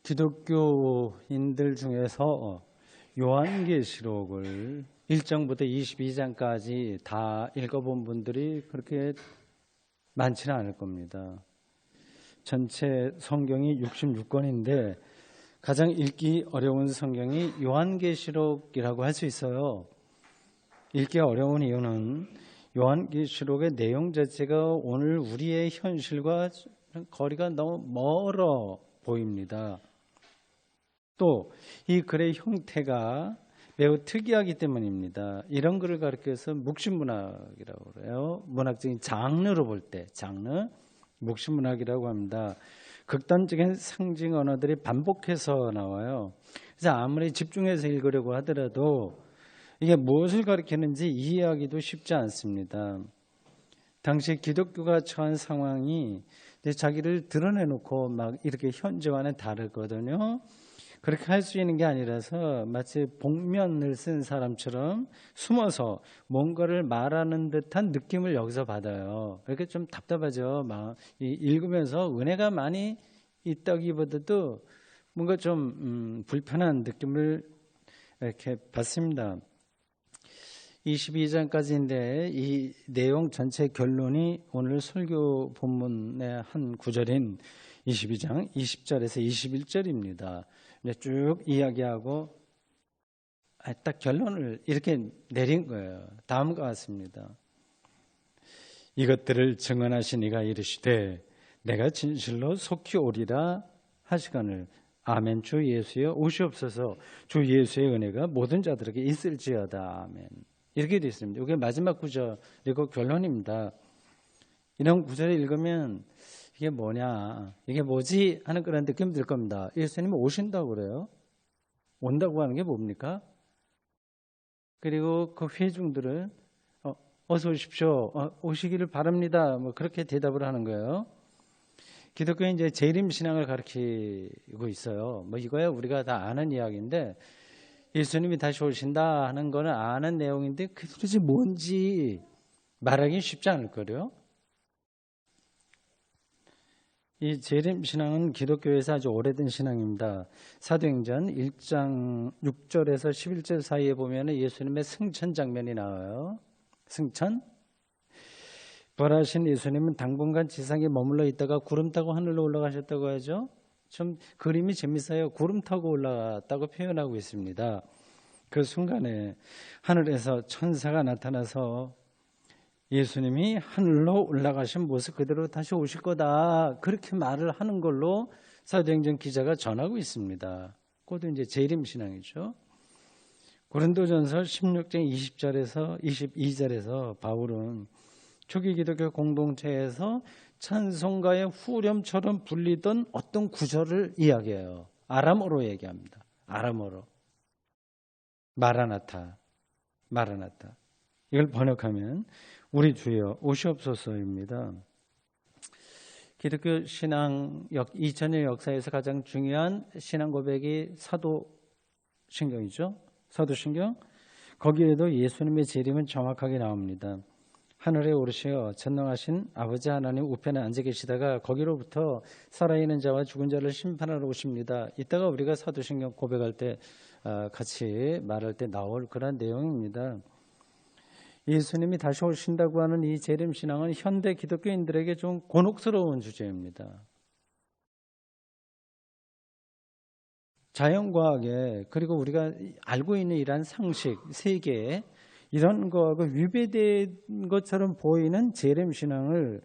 기독교인들 중에서 요한계시록을 1장부터 22장까지 다 읽어본 분들이 그렇게 많지는 않을 겁니다. 전체 성경이 66권인데 가장 읽기 어려운 성경이 요한계시록이라고 할 수 있어요. 읽기 어려운 이유는 요한계시록의 내용 자체가 오늘 우리의 현실과 거리가 너무 멀어 보입니다. 또 이 글의 형태가 매우 특이하기 때문입니다. 이런 글을 가리켜서 묵시문학이라고 그래요. 문학적인 장르로 볼 때 장르, 묵시문학이라고 합니다. 극단적인 상징 언어들이 반복해서 나와요. 그래서 아무리 집중해서 읽으려고 하더라도 이게 무엇을 가리키는지 이해하기도 쉽지 않습니다. 당시 기독교가 처한 상황이 자기를 드러내놓고 막 이렇게 현재와는 다르거든요. 그렇게 할 수 있는 게 아니라서 마치 복면을 쓴 사람처럼 숨어서 뭔가를 말하는 듯한 느낌을 여기서 받아요. 그렇게 좀 답답하죠. 막 읽으면서 은혜가 많이 있다기보다도 뭔가 좀 불편한 느낌을 이렇게 받습니다. 22장까지인데 이 내용 전체 결론이 오늘 설교 본문의 한 구절인 22장 20절에서 21절입니다. 쭉 이야기하고 딱 결론을 이렇게 내린 거예요. 다음과 같습니다. 이것들을 증언하신 이가 이르시되 내가 진실로 속히 오리라 하시거늘 아멘. 주 예수여 오시옵소서. 주 예수의 은혜가 모든 자들에게 있을지어다. 아멘. 이렇게 되어 있습니다. 이게 마지막 구절이고 결론입니다. 이런 구절을 읽으면 이게 뭐냐, 이게 뭐지 하는 그런 느낌이 들 겁니다. 예수님이 오신다고 그래요. 온다고 하는 게 뭡니까? 그리고 그 회중들은 어서 오십시오. 오시기를 바랍니다. 뭐 그렇게 대답을 하는 거예요. 기독교는 이제 재림 신앙을 가르치고 있어요. 뭐 이거야 우리가 다 아는 이야기인데 예수님이 다시 오신다 하는 거는 아는 내용인데 그게 도대체 뭔지 말하기 쉽지 않을 거예요. 이 재림 신앙은 기독교에서 아주 오래된 신앙입니다. 사도행전 1장 6절에서 11절 사이에 보면 예수님의 승천 장면이 나와요. 승천. 부활하신 예수님은 당분간 지상에 머물러 있다가 구름 타고 하늘로 올라가셨다고 하죠. 좀 그림이 재밌어요. 구름 타고 올라갔다고 표현하고 있습니다. 그 순간에 하늘에서 천사가 나타나서 예수님이 하늘로 올라가신 모습 그대로 다시 오실 거다. 그렇게 말을 하는 걸로 사도행전 기자가 전하고 있습니다. 그것도 이제 재림신앙이죠. 고린도전서 16장 20절에서 22절에서 바울은 초기 기독교 공동체에서 찬송가의 후렴처럼 불리던 어떤 구절을 이야기해요. 아람어로 얘기합니다. 아람어로. 마라나타. 마라나타. 이걸 번역하면 우리 주여 오시옵소서입니다. 기독교 신앙 2000년 역사에서 가장 중요한 신앙 고백이 사도신경이죠. 사도신경. 거기에도 예수님의 재림은 정확하게 나옵니다. 하늘에 오르시어 전능하신 아버지 하나님 우편에 앉아 계시다가 거기로부터 살아있는 자와 죽은 자를 심판하러 오십니다. 이따가 우리가 사도신경 고백할 때 같이 말할 때 나올 그런 내용입니다. 예수님이 다시 오신다고 하는 이 재림신앙은 현대 기독교인들에게 좀 곤혹스러운 주제입니다. 자연과학에 그리고 우리가 알고 있는 이러한 상식, 세계 이런 거하고 위배된 것처럼 보이는 재림신앙을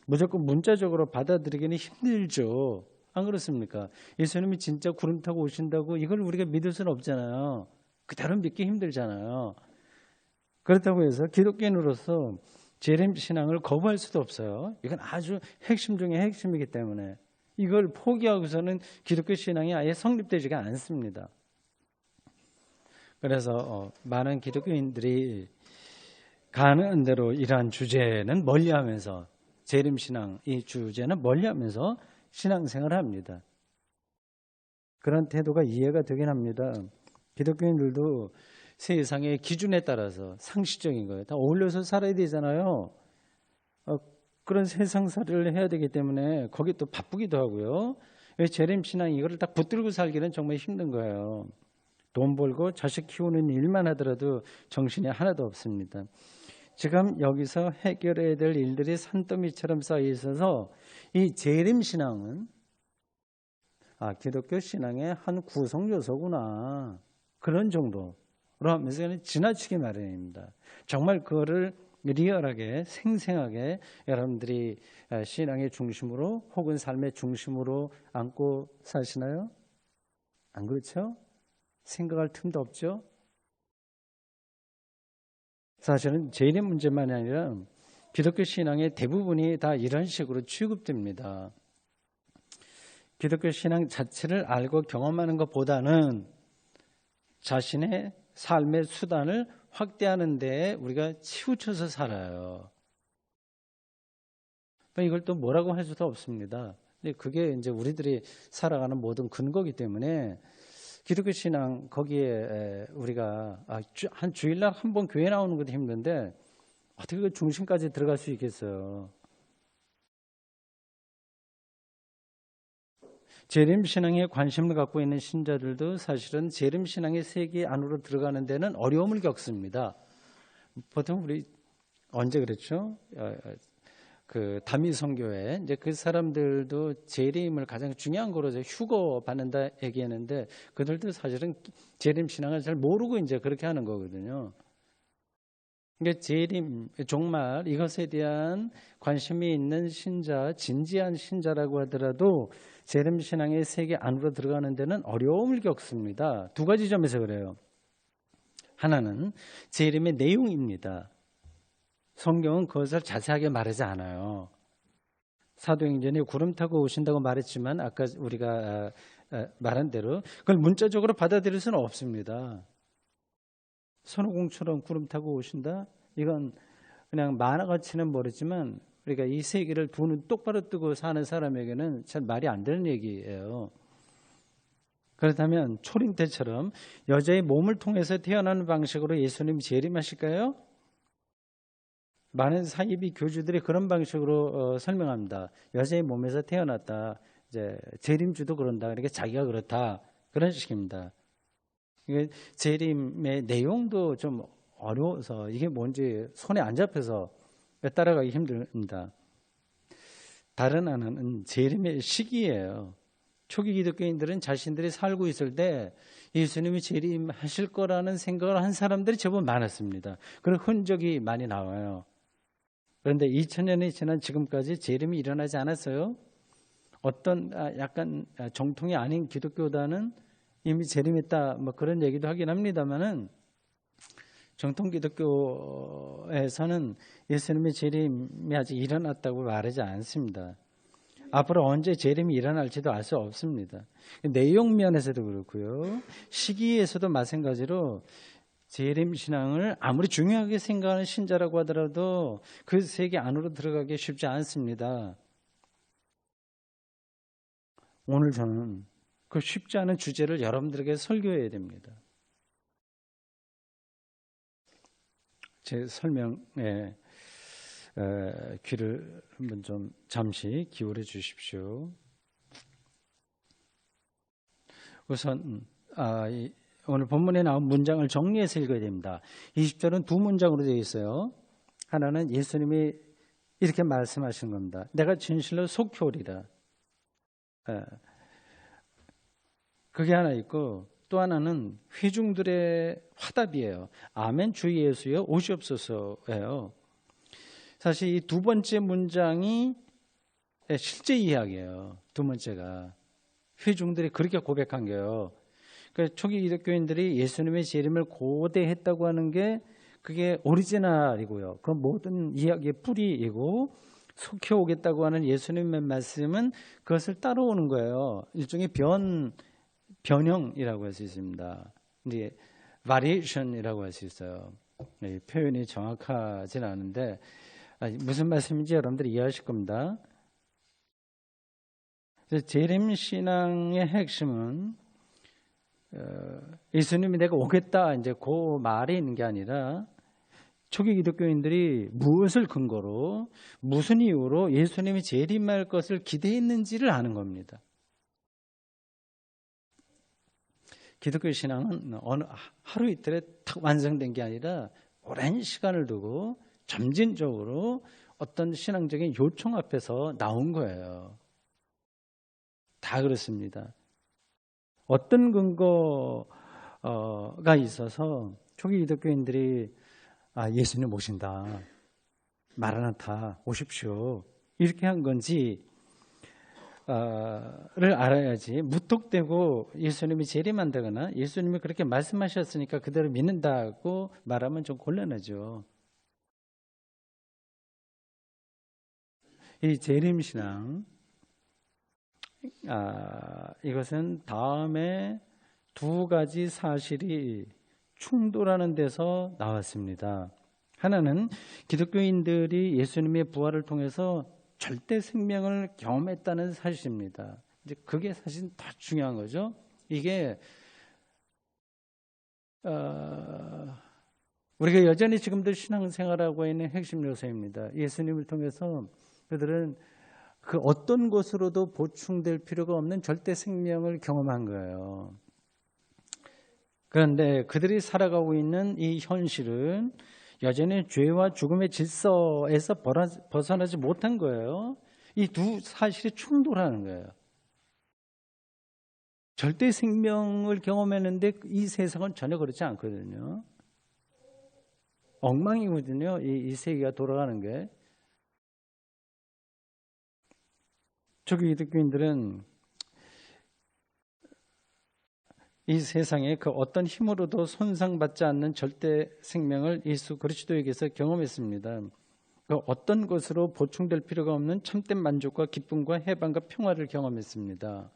무조건 문자적으로 받아들이기는 힘들죠. 안 그렇습니까? 예수님이 진짜 구름 타고 오신다고 이걸 우리가 믿을 수는 없잖아요. 그대로 믿기 힘들잖아요. 그렇다고 해서 기독교인으로서 재림신앙을 거부할 수도 없어요. 이건 아주 핵심 중에 핵심이기 때문에 이걸 포기하고서는 기독교 신앙이 아예 성립되지가 않습니다. 그래서 많은 기독교인들이 가능한 대로 이러한 주제는 멀리하면서 재림신앙 이 주제는 멀리하면서 신앙생활을 합니다. 그런 태도가 이해가 되긴 합니다. 기독교인들도 세상의 기준에 따라서 상식적인 거예요. 다 어울려서 살아야 되잖아요. 그런 세상살이를 해야 되기 때문에 거기 또 바쁘기도 하고요. 왜 재림신앙 이거를 딱 붙들고 살기는 정말 힘든 거예요. 돈 벌고 자식 키우는 일만 하더라도 정신이 하나도 없습니다. 지금 여기서 해결해야 될 일들이 산더미처럼 쌓여 있어서 이 재림신앙은 기독교 신앙의 한 구성 요소구나, 그런 정도로 하면서 그냥 지나치게 마련입니다. 정말 그거를 리얼하게 생생하게 여러분들이 신앙의 중심으로 혹은 삶의 중심으로 안고 사시나요? 안 그렇죠? 생각할 틈도 없죠? 사실은 재림 문제만이 아니라 기독교 신앙의 대부분이 다 이런 식으로 취급됩니다. 기독교 신앙 자체를 알고 경험하는 것보다는 자신의 삶의 수단을 확대하는 데에 우리가 치우쳐서 살아요. 이걸 또 뭐라고 할 수도 없습니다. 그게 이제 우리들이 살아가는 모든 근거이기 때문에 기독교 신앙 거기에 우리가 한 주일날 한 번 교회 나오는 것도 힘든데 어떻게 그 중심까지 들어갈 수 있겠어요? 재림신앙에 관심을 갖고 있는 신자들도 사실은 재림신앙의 세계 안으로 들어가는 데는 어려움을 겪습니다. 보통 우리 언제 그랬죠? 그 다미성교회 이제 그 사람들도 재림을 가장 중요한 거로 휴거 받는다 얘기했는데 그들도 사실은 재림신앙을 잘 모르고 이제 그렇게 하는 거거든요. 그러니까 재림, 종말 이것에 대한 관심이 있는 신자, 진지한 신자라고 하더라도 재림신앙의 세계 안으로 들어가는 데는 어려움을 겪습니다. 두 가지 점에서 그래요. 하나는 재림의 내용입니다. 성경은 그것을 자세하게 말하지 않아요. 사도행전에 구름 타고 오신다고 말했지만 아까 우리가 말한 대로 그걸 문자적으로 받아들일 수는 없습니다. 손오공처럼 구름 타고 오신다? 이건 그냥 만화같이는 모르지만 우리가 이 세계를 두 눈 똑바로 뜨고 사는 사람에게는 잘 말이 안 되는 얘기예요. 그렇다면 초림 때처럼 여자의 몸을 통해서 태어나는 방식으로 예수님이 재림하실까요? 많은 사이비 교주들이 그런 방식으로 설명합니다. 여자의 몸에서 태어났다. 이제 재림주도 그런다. 그러니까 자기가 그렇다. 그런 식입니다. 재림의 내용도 좀 어려워서 이게 뭔지 손에 안 잡혀서 따라가기 힘듭니다. 다른 하나는 재림의 시기예요. 초기 기독교인들은 자신들이 살고 있을 때 예수님이 재림하실 거라는 생각을 한 사람들이 제법 많았습니다. 그런 흔적이 많이 나와요. 그런데 2000년이 지난 지금까지 재림이 일어나지 않았어요. 어떤 약간 정통이 아닌 기독교단은 이미 재림했다 뭐 그런 얘기도 하긴 합니다만은 정통 기독교에서는 예수님의 재림이 아직 일어났다고 말하지 않습니다. 앞으로 언제 재림이 일어날지도 알 수 없습니다. 내용 면에서도 그렇고요. 시기에서도 마찬가지로 재림 신앙을 아무리 중요하게 생각하는 신자라고 하더라도 그 세계 안으로 들어가기 쉽지 않습니다. 오늘 저는 그 쉽지 않은 주제를 여러분들에게 설교해야 됩니다. 제 설명에 귀를 한번 좀 잠시 기울여 주십시오. 우선 오늘 본문에 나온 문장을 정리해서 읽어야 됩니다. 20절은 두 문장으로 되어 있어요. 하나는 예수님이 이렇게 말씀하신 겁니다. 내가 진실로 속히 오리라. 그게 하나 있고 또 하나는 회중들의 화답이에요. 아멘 주 예수여 오시옵소서예요. 사실 이 두 번째 문장이 실제 이야기예요. 두 번째가 회중들이 그렇게 고백한 거예요. 그러니까 초기 기독교인들이 예수님의 재림을 고대했다고 하는 게 그게 오리지널이고요. 그 모든 이야기의 뿌리이고 속히 오겠다고 하는 예수님의 말씀은 그것을 따라오는 거예요. 일종의 변형이라고 할 수 있습니다. 이제 variation이라고 할 수 있어요. 표현이 정확하지는 않은데 무슨 말씀인지 여러분들이 이해하실 겁니다. 재림신앙의 핵심은 예수님이 내가 오겠다 이제 그 말이 있는 게 아니라 초기 기독교인들이 무엇을 근거로 무슨 이유로 예수님이 재림할 것을 기대했는지를 아는 겁니다. 기독교 신앙은 어느 하루 이틀에 탁 완성된 게 아니라 오랜 시간을 두고 점진적으로 어떤 신앙적인 요청 앞에서 나온 거예요. 다 그렇습니다. 어떤 근거가 있어서 초기 기독교인들이 예수님 오신다, 마라나타 오십시오 이렇게 한 건지 를 알아야지 무턱대고 예수님이 재림한다거나 예수님이 그렇게 말씀하셨으니까 그대로 믿는다고 말하면 좀 곤란하죠. 이 재림신앙 이것은 다음에 두 가지 사실이 충돌하는 데서 나왔습니다. 하나는 기독교인들이 예수님의 부활을 통해서 절대 생명을 경험했다는 사실입니다. 이제 그게 사실 더 중요한 거죠. 이게 우리가 여전히 지금도 신앙생활하고 있는 핵심 요소입니다. 예수님을 통해서 그들은 그 어떤 것으로도 보충될 필요가 없는 절대 생명을 경험한 거예요. 그런데 그들이 살아가고 있는 이 현실은 여전히 죄와 죽음의 질서에서 벗어나지 못한 거예요. 이 두 사실이 충돌하는 거예요. 절대 생명을 경험했는데 이 세상은 전혀 그렇지 않거든요. 엉망이거든요. 이 세계가 돌아가는 게. 초기 기독교인들은 이 세상에 그 어떤 힘으로도 손상받지 않는 절대 생명을 예수 그리스도에게서 경험했습니다. 그 어떤 것으로 보충될 필요가 없는 참된 만족과 기쁨과 해방과 평화를 경험했습니다.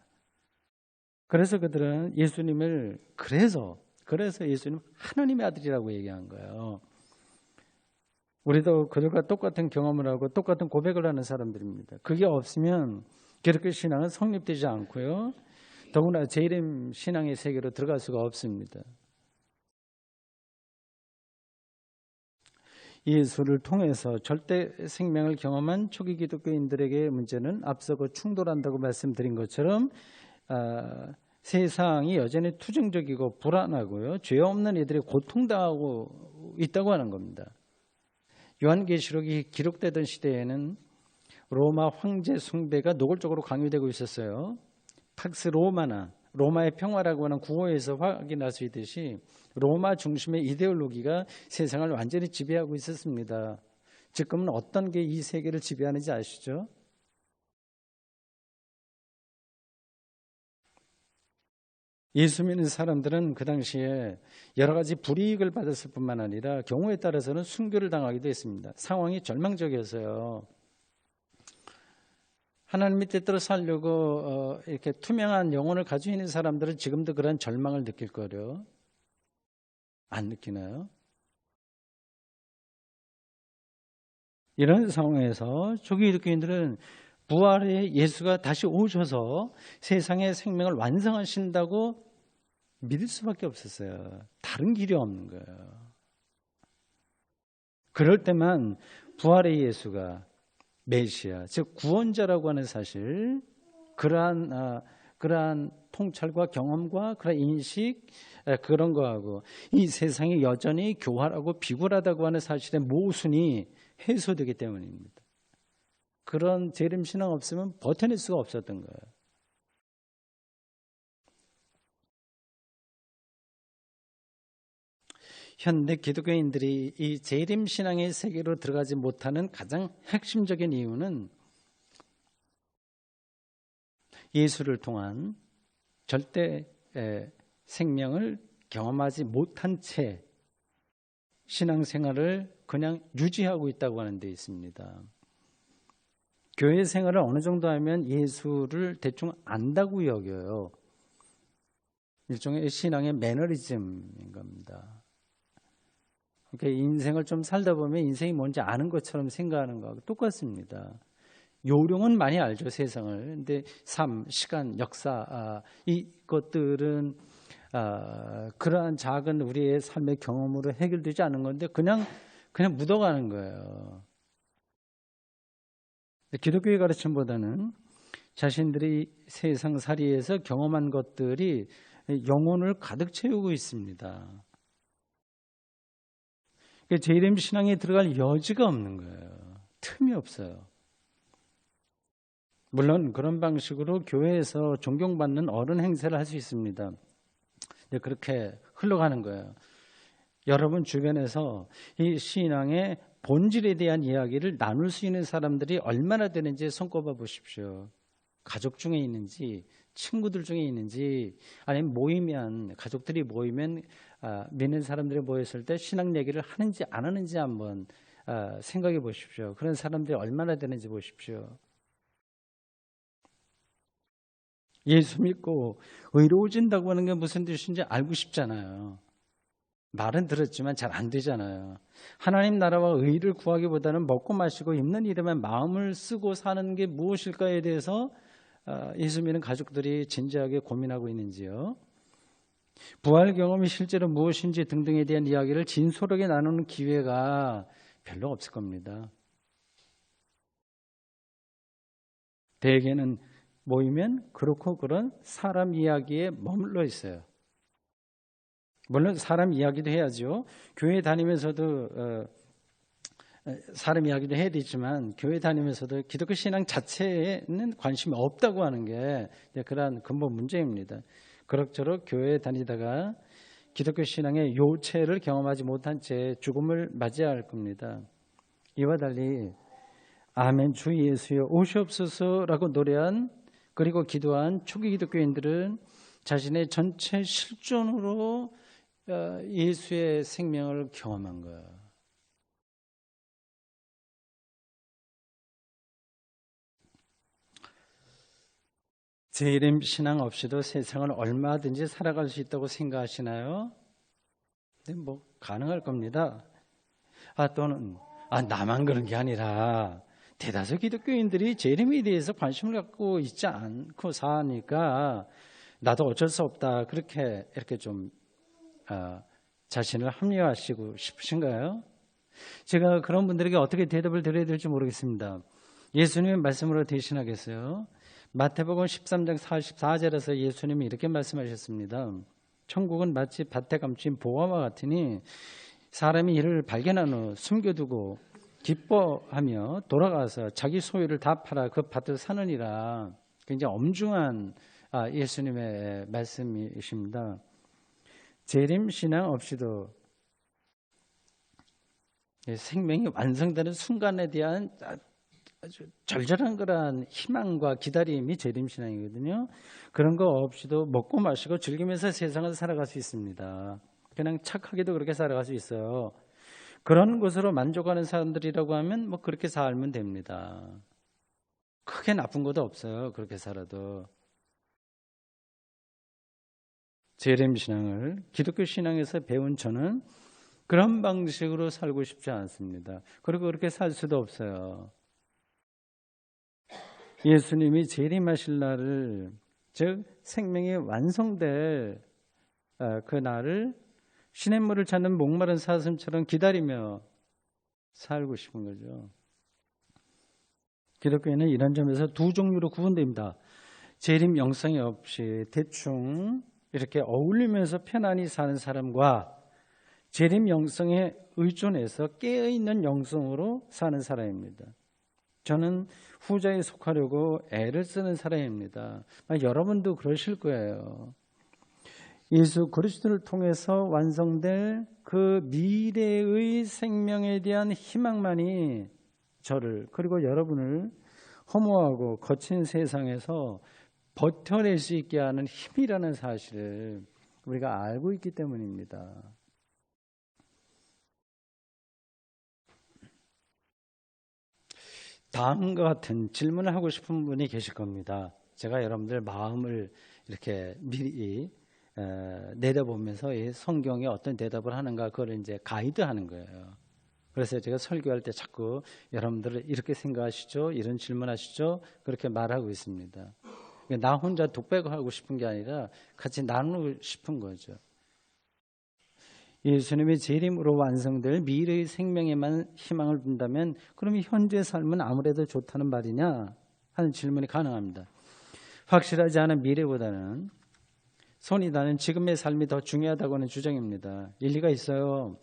그래서 그들은 예수님을 그래서 예수님 하나님의 아들이라고 얘기한 거예요. 우리도 그들과 똑같은 경험을 하고 똑같은 고백을 하는 사람들입니다. 그게 없으면 기독교 신앙은 성립되지 않고요. 더구나 재림 신앙의 세계로 들어갈 수가 없습니다. 예수를 통해서 절대 생명을 경험한 초기 기독교인들에게 문제는 앞서 그 충돌한다고 말씀드린 것처럼 세상이 여전히 투정적이고 불안하고요. 죄 없는 이들이 고통당하고 있다고 하는 겁니다. 요한계시록이 기록되던 시대에는 로마 황제 숭배가 노골적으로 강요되고 있었어요. 팍스 로마나 로마의 평화라고 하는 구호에서 확인할 수 있듯이 로마 중심의 이데올로기가 세상을 완전히 지배하고 있었습니다. 지금은 어떤 게 이 세계를 지배하는지 아시죠? 예수 믿는 사람들은 그 당시에 여러 가지 불이익을 받았을 뿐만 아니라 경우에 따라서는 순교를 당하기도 했습니다. 상황이 절망적이어서요. 하나님의 뜻대로 살려고 이렇게 투명한 영혼을 가지고 있는 사람들은 지금도 그런 절망을 느낄 거려. 안 느끼나요? 이런 상황에서 초기 기독교인들은 부활의 예수가 다시 오셔서 세상의 생명을 완성하신다고 믿을 수밖에 없었어요. 다른 길이 없는 거예요. 그럴 때만 부활의 예수가 메시아, 즉 구원자라고 하는 사실, 그러한 통찰과 경험과 그런 인식, 그런 거하고 이 세상이 여전히 교활하고 비굴하다고 하는 사실의 모순이 해소되기 때문입니다. 그런 재림신앙 없으면 버텨낼 수가 없었던 거예요. 현대 기독교인들이 이 재림신앙의 세계로 들어가지 못하는 가장 핵심적인 이유는 예수를 통한 절대 생명을 경험하지 못한 채 신앙생활을 그냥 유지하고 있다고 하는 데 있습니다. 교회 생활을 어느 정도 하면 예수를 대충 안다고 여겨요. 일종의 신앙의 매너리즘인 겁니다. 그러니까 인생을 좀 살다 보면 인생이 뭔지 아는 것처럼 생각하는 거하고 똑같습니다. 요령은 많이 알죠, 세상을. 근데 삶, 시간, 역사 이것들은 그러한 작은 우리의 삶의 경험으로 해결되지 않은 건데 그냥 묻어가는 거예요. 기독교의 가르침보다는 자신들이 세상살이에서 경험한 것들이 영혼을 가득 채우고 있습니다. 재림 신앙에 들어갈 여지가 없는 거예요. 틈이 없어요. 물론 그런 방식으로 교회에서 존경받는 어른 행세를 할 수 있습니다. 그렇게 흘러가는 거예요. 여러분 주변에서 이 신앙의 본질에 대한 이야기를 나눌 수 있는 사람들이 얼마나 되는지 손꼽아 보십시오. 가족 중에 있는지, 친구들 중에 있는지, 아니면 모이면, 가족들이 모이면 믿는 사람들이 모였을 때 신앙 얘기를 하는지 안 하는지 한번 생각해 보십시오. 그런 사람들이 얼마나 되는지 보십시오. 예수 믿고 의로워진다고 하는 게 무슨 뜻인지 알고 싶잖아요. 말은 들었지만 잘 안 되잖아요. 하나님 나라와 의를 구하기보다는 먹고 마시고 입는 일에만 마음을 쓰고 사는 게 무엇일까에 대해서 예수 믿는 가족들이 진지하게 고민하고 있는지요. 부활 경험이 실제로 무엇인지 등등에 대한 이야기를 진솔하게 나누는 기회가 별로 없을 겁니다. 대개는 모이면 그렇고 그런 사람 이야기에 머물러 있어요. 물론 사람 이야기도 해야죠. 교회 다니면서도 사람 이야기도 해야 되지만 교회 다니면서도 기독교 신앙 자체에는 관심이 없다고 하는 게 그러한 근본 문제입니다. 그럭저럭 교회에 다니다가 기독교 신앙의 요체를 경험하지 못한 채 죽음을 맞이해야 할 겁니다. 이와 달리 아멘 주 예수여 오시옵소서라고 노래한 그리고 기도한 초기 기독교인들은 자신의 전체 실존으로 예수의 생명을 경험한 거예요. 재림 신앙 없이도 세상을 얼마든지 살아갈 수 있다고 생각하시나요? 네, 뭐 가능할 겁니다. 또는 나만 그런 게 아니라 대다수 기독교인들이 재림에 대해서 관심을 갖고 있지 않고 사니까 나도 어쩔 수 없다. 이렇게 좀 자신을 합리화하시고 싶으신가요? 제가 그런 분들에게 어떻게 대답을 드려야 될지 모르겠습니다. 예수님의 말씀으로 대신하겠어요. 마태복음 13장 44절에서 예수님이 이렇게 말씀하셨습니다. 천국은 마치 밭에 감춘 보화와 같으니 사람이 이를 발견한 후 숨겨두고 기뻐하며 돌아가서 자기 소유를 다 팔아 그 밭을 사느니라. 굉장히 엄중한 예수님의 말씀이십니다. 재림 신앙 없이도 생명이 완성되는 순간에 대한 아주 절절한 그러한 희망과 기다림이 재림 신앙이거든요. 그런 거 없이도 먹고 마시고 즐기면서 세상을 살아갈 수 있습니다. 그냥 착하게도 그렇게 살아갈 수 있어요. 그런 것으로 만족하는 사람들이라고 하면 뭐 그렇게 살면 됩니다. 크게 나쁜 것도 없어요. 그렇게 살아도. 재림 신앙을 기독교 신앙에서 배운 저는 그런 방식으로 살고 싶지 않습니다. 그리고 그렇게 살 수도 없어요. 예수님이 재림하실 날을, 즉 생명이 완성될 그 날을 시냇물을 찾는 목마른 사슴처럼 기다리며 살고 싶은 거죠. 기독교에는 이런 점에서 두 종류로 구분됩니다. 재림 영성이 없이 대충 이렇게 어울리면서 편안히 사는 사람과 재림 영성에 의존해서 깨어있는 영성으로 사는 사람입니다. 저는 후자에 속하려고 애를 쓰는 사람입니다. 여러분도 그러실 거예요. 예수 그리스도를 통해서 완성될 그 미래의 생명에 대한 희망만이 저를 그리고 여러분을 허무하고 거친 세상에서 버텨낼 수 있게 하는 힘이라는 사실을 우리가 알고 있기 때문입니다. 다음과 같은 질문을 하고 싶은 분이 계실 겁니다. 제가 여러분들 마음을 이렇게 미리 내다보면서 이 성경에 어떤 대답을 하는가 그걸 이제 가이드하는 거예요. 그래서 제가 설교할 때 자꾸 여러분들 이렇게 생각하시죠? 이런 질문하시죠? 그렇게 말하고 있습니다. 나 혼자 독백하고 싶은 게 아니라 같이 나누고 싶은 거죠. 예수님의 재림으로 완성될 미래의 생명에만 희망을 둔다면 그러면 현재 삶은 아무래도 좋다는 말이냐 하는 질문이 가능합니다. 확실하지 않은 미래보다는 손이 닿는 지금의 삶이 더 중요하다고 하는 주장입니다. 일리가 있어요.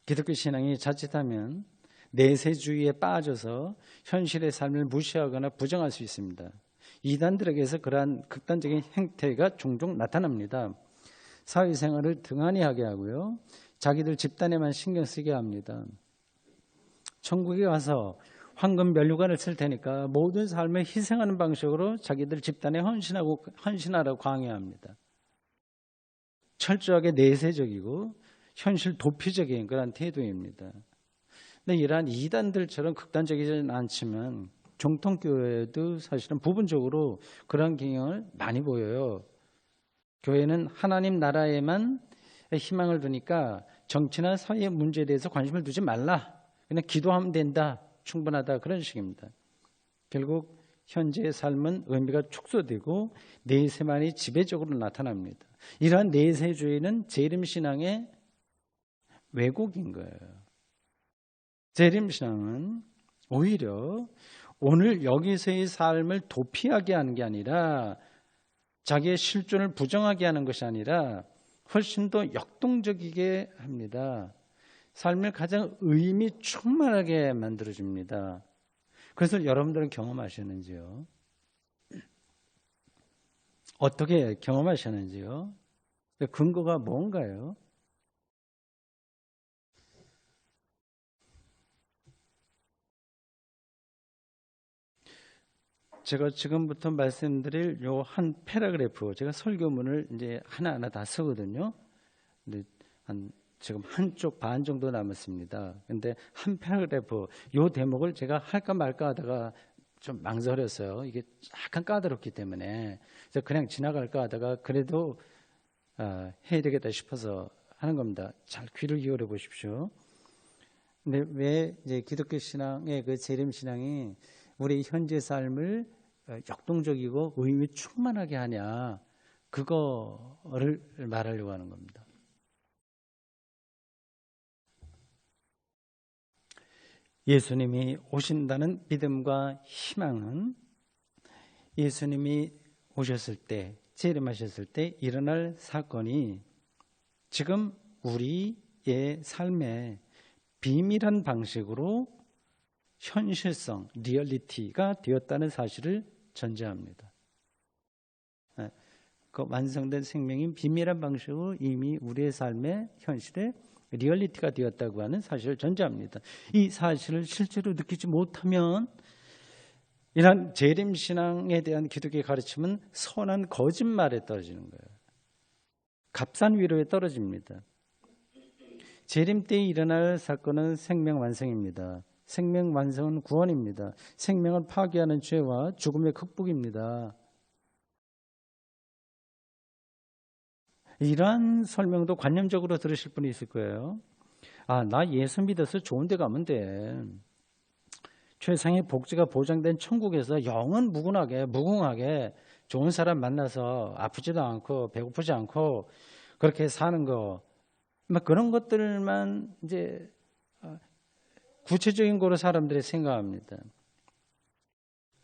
기독교 신앙이 자칫하면 내세주의에 빠져서 현실의 삶을 무시하거나 부정할 수 있습니다. 이단들에게서 그러한 극단적인 행태가 종종 나타납니다. 사회생활을 등한히 하게 하고요. 자기들 집단에만 신경 쓰게 합니다. 천국에 가서 황금 면류관을 쓸 테니까 모든 삶을 희생하는 방식으로 자기들 집단에 헌신하라고 강요합니다. 철저하게 내세적이고 현실 도피적인 그런 태도입니다. 근데 이러한 이단들처럼 극단적이지는 않지만 정통교회도 사실은 부분적으로 그런 경향을 많이 보여요. 교회는 하나님 나라에만 희망을 두니까 정치나 사회 문제에 대해서 관심을 두지 말라. 그냥 기도하면 된다. 충분하다. 그런 식입니다. 결국 현재의 삶은 의미가 축소되고 내세만이 지배적으로 나타납니다. 이러한 내세주의는 재림신앙의 왜곡인 거예요. 재림신앙은 오히려 오늘 여기서의 삶을 도피하게 하는 게 아니라 자기의 실존을 부정하게 하는 것이 아니라 훨씬 더 역동적이게 합니다. 삶을 가장 의미 충만하게 만들어줍니다. 그것을 여러분들은 경험하셨는지요? 어떻게 경험하셨는지요? 근거가 뭔가요? 제가 지금부터 말씀드릴 요 한 패러그래프, 제가 설교문을 이제 하나하나 다 쓰거든요. 근데 지금 한쪽 반 정도 남았습니다. 근데 한 패러그래프, 요 대목을 제가 할까 말까 하다가 좀 망설였어요. 이게 약간 까다롭기 때문에. 그래서 그냥 지나갈까 하다가 그래도 해야 되겠다 싶어서 하는 겁니다. 잘 귀를 기울여 보십시오. 근데 왜 이제 기독교 신앙의 그 재림 신앙이 우리 현재 삶을 역동적이고 의미 충만하게 하냐, 그거를 말하려고 하는 겁니다. 예수님이 오신다는 믿음과 희망은 예수님이 오셨을 때, 재림하셨을 때 일어날 사건이 지금 우리의 삶에 비밀한 방식으로 현실성, 리얼리티가 되었다는 사실을 전제합니다. 그 완성된 생명이 비밀한 방식으로 이미 우리의 삶의 현실에 리얼리티가 되었다고 하는 사실을 전제합니다. 이 사실을 실제로 느끼지 못하면 이런 재림신앙에 대한 기독교의 가르침은 선한 거짓말에 떨어지는 거예요. 값싼 위로에 떨어집니다. 재림 때 일어날 사건은 생명 완성입니다. 생명 완성은 구원입니다. 생명을 파괴하는 죄와 죽음의 극복입니다. 이러한 설명도 관념적으로 들으실 분이 있을 거예요. 나 예수 믿어서 좋은 데 가면 돼. 최상의 복지가 보장된 천국에서 영원 무궁하게 좋은 사람 만나서 아프지도 않고 배고프지 않고 그렇게 사는 거, 그런 것들만 이제 구체적인 거로 사람들이 생각합니다.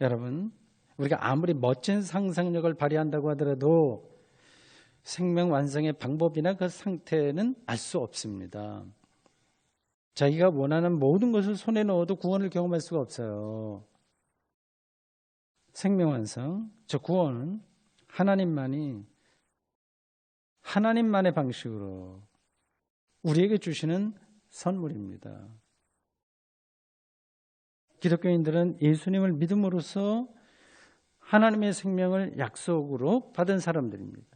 여러분, 우리가 아무리 멋진 상상력을 발휘한다고 하더라도 생명 완성의 방법이나 그 상태는 알 수 없습니다. 자기가 원하는 모든 것을 손에 넣어도 구원을 경험할 수가 없어요. 생명 완성, 저 구원은 하나님만의 방식으로 우리에게 주시는 선물입니다. 기독교인들은 예수님을 믿음으로써 하나님의 생명을 약속으로 받은 사람들입니다.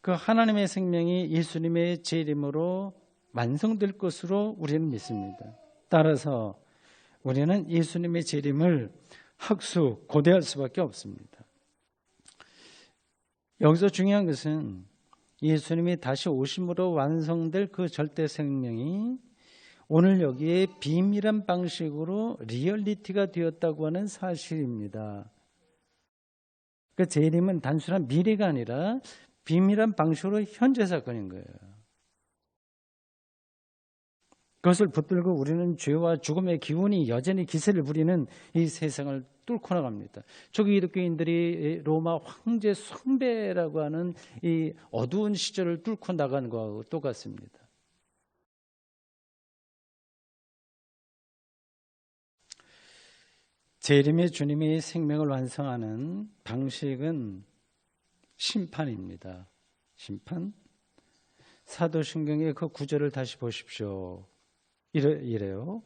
그 하나님의 생명이 예수님의 재림으로 완성될 것으로 우리는 믿습니다. 따라서 우리는 예수님의 재림을 고대할 수밖에 없습니다. 여기서 중요한 것은 예수님이 다시 오심으로 완성될 그 절대 생명이 오늘 여기에 비밀한 방식으로 리얼리티가 되었다고 하는 사실입니다. 그 재림은 단순한 미래가 아니라 비밀한 방식으로 현재 사건인 거예요. 그것을 붙들고 우리는 죄와 죽음의 기운이 여전히 기세를 부리는 이 세상을 뚫고 나갑니다. 초기 기독교인들이 로마 황제 숭배라고 하는 이 어두운 시절을 뚫고 나가는 것하고 똑같습니다. 재림의 주님이 생명을 완성하는 방식은 심판입니다. 심판. 사도신경의 그 구절을 다시 보십시오. 이래요.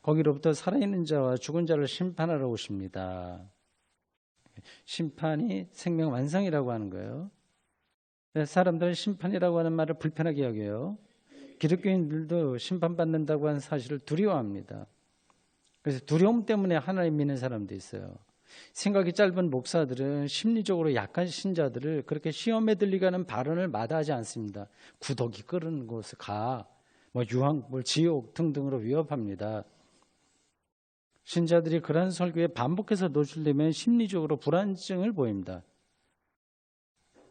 거기로부터 살아있는 자와 죽은 자를 심판하러 오십니다. 심판이 생명 완성이라고 하는 거예요. 사람들은 심판이라고 하는 말을 불편하게 여겨요. 기독교인들도 심판받는다고 하는 사실을 두려워합니다. 그래서 두려움 때문에 하나님 믿는 사람도 있어요. 생각이 짧은 목사들은 심리적으로 약한 신자들을 그렇게 시험에 들리게 하는 발언을 마다하지 않습니다. 구더기 끓는 곳에 가, 유황불, 지옥 등등으로 위협합니다. 신자들이 그런 설교에 반복해서 노출되면 심리적으로 불안증을 보입니다.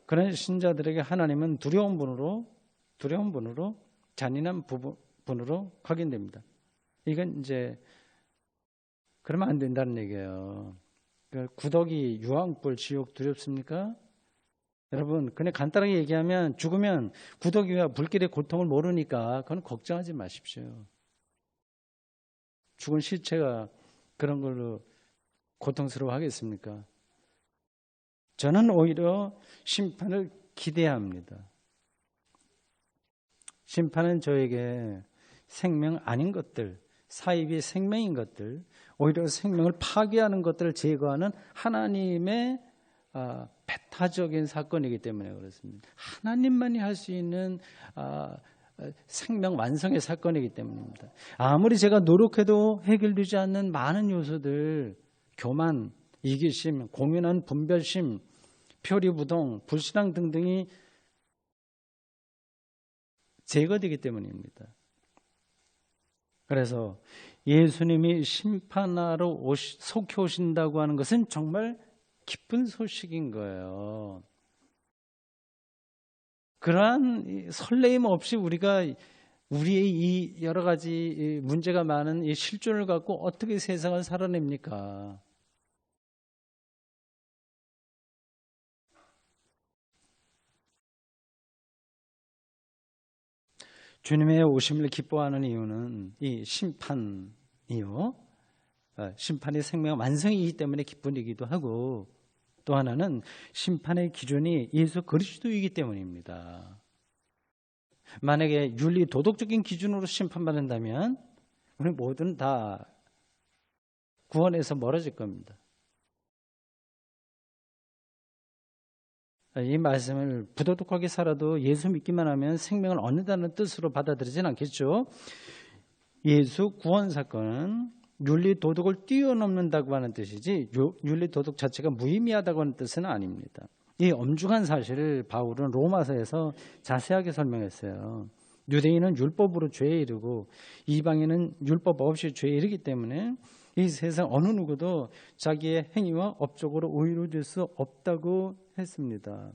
그런 신자들에게 하나님은 두려운 분으로 잔인한 분으로 각인됩니다. 이건 이제 그러면 안 된다는 얘기예요. 구더기, 유황불, 지옥 두렵습니까? 여러분, 그냥 간단하게 얘기하면 죽으면 구더기와 불길의 고통을 모르니까 그건 걱정하지 마십시오. 죽은 시체가 그런 걸로 고통스러워 하겠습니까? 저는 오히려 심판을 기대합니다. 심판은 저에게 생명 아닌 것들, 사입이 생명인 것들, 오히려 생명을 파괴하는 것들을 제거하는 하나님의 배타적인 사건이기 때문에 그렇습니다. 하나님만이 할 수 있는 생명 완성의 사건이기 때문입니다. 아무리 제가 노력해도 해결되지 않는 많은 요소들, 교만, 이기심, 공연한 분별심, 표리부동, 불신앙 등등이 제거되기 때문입니다. 그래서 예수님이 심판하러 속히 오신다고 하는 것은 정말 기쁜 소식인 거예요. 그러한 설레임 없이 우리가 우리의 이 여러 가지 문제가 많은 이 실존을 갖고 어떻게 세상을 살아냅니까? 주님의 오심을 기뻐하는 이유는 이 심판이요. 심판의 생명 완성이기 때문에 기쁨이기도 하고, 또 하나는 심판의 기준이 예수 그리스도이기 때문입니다. 만약에 윤리 도덕적인 기준으로 심판받는다면 우리 모두는 다 구원에서 멀어질 겁니다. 이 말씀을 부도덕하게 살아도 예수 믿기만 하면 생명을 얻는다는 뜻으로 받아들이진 않겠죠. 예수 구원 사건은 윤리 도덕을 뛰어넘는다고 하는 뜻이지 윤리 도덕 자체가 무의미하다고 하는 뜻은 아닙니다. 이 엄중한 사실을 바울은 로마서에서 자세하게 설명했어요. 유대인은 율법으로 죄에 이르고 이방인은 율법 없이 죄에 이르기 때문에 이 세상 어느 누구도 자기의 행위와 업적으로 의로워질 수 없다고 했습니다.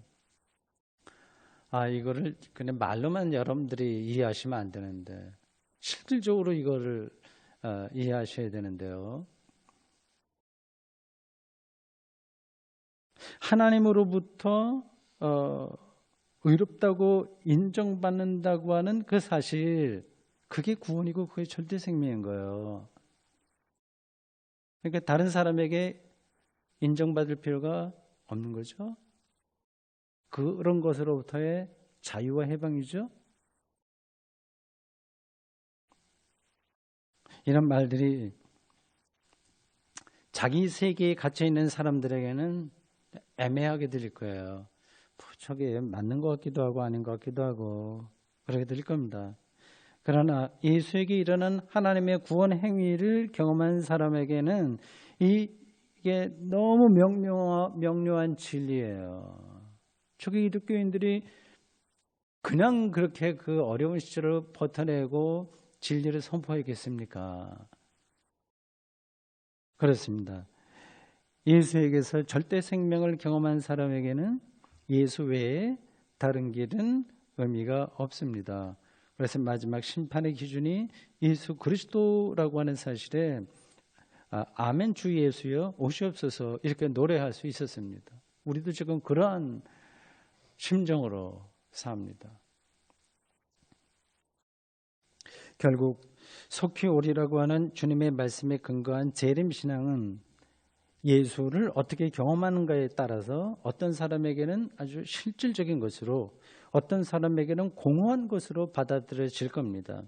이거를 그냥 말로만 여러분들이 이해하시면 안 되는데 실질적으로 이거를 이해하셔야 되는데요. 하나님으로부터 의롭다고 인정받는다고 하는 그 사실, 그게 구원이고 그게 절대 생명인 거예요. 그러니까 다른 사람에게 인정받을 필요가 없는 거죠. 그런 것으로부터의 자유와 해방이죠. 이런 말들이 자기 세계에 갇혀 있는 사람들에게는 애매하게 들릴 거예요. 저게 맞는 것 같기도 하고 아닌 것 같기도 하고 그렇게 들릴 겁니다. 그러나 예수에게 일어난 하나님의 구원 행위를 경험한 사람에게는 이게 너무 명료한 진리예요. 초기 기독교인들이 그냥 그렇게 그 어려운 시절을 버텨내고 진리를 선포하겠습니까? 그렇습니다. 예수에게서 절대 생명을 경험한 사람에게는 예수 외에 다른 길은 의미가 없습니다. 그래서 마지막 심판의 기준이 예수 그리스도라고 하는 사실에 아멘 주 예수여 오시옵소서 이렇게 노래할 수 있었습니다. 우리도 지금 그러한 심정으로 삽니다. 결국 속히 오리라고 하는 주님의 말씀에 근거한 재림신앙은 예수를 어떻게 경험하는가에 따라서 어떤 사람에게는 아주 실질적인 것으로 어떤 사람에게는 공허한 것으로 받아들여질 겁니다.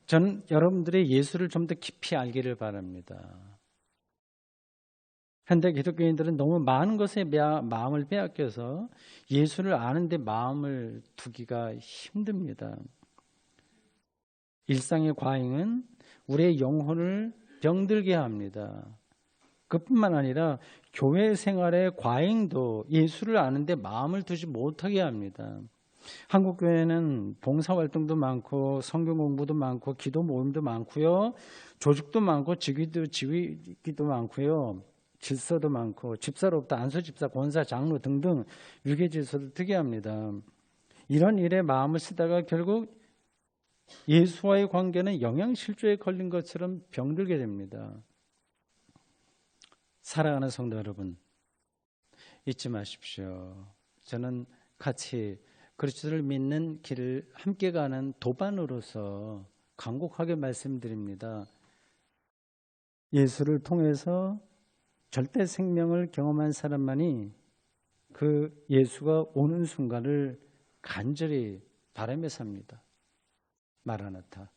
저는 여러분들이 예수를 좀 더 깊이 알기를 바랍니다. 현대 기독교인들은 너무 많은 것에 마음을 빼앗겨서 예수를 아는데 마음을 두기가 힘듭니다. 일상의 과잉은 우리의 영혼을 병들게 합니다. 그뿐만 아니라 교회 생활의 과잉도 예수를 아는데 마음을 두지 못하게 합니다. 한국 교회는 봉사활동도 많고 성경 공부도 많고 기도 모임도 많고요. 조직도 많고 지위기도 많고요. 질서도 많고 집사로부터 안수집사, 권사, 장로 등등 위계질서도 특이합니다. 이런 일에 마음을 쓰다가 결국 예수와의 관계는 영양실조에 걸린 것처럼 병들게 됩니다. 사랑하는 성도 여러분, 잊지 마십시오. 저는 같이 그리스도를 믿는 길을 함께 가는 도반으로서 간곡하게 말씀드립니다. 예수를 통해서 절대 생명을 경험한 사람만이 그 예수가 오는 순간을 간절히 바라며 삽니다. 마라나타.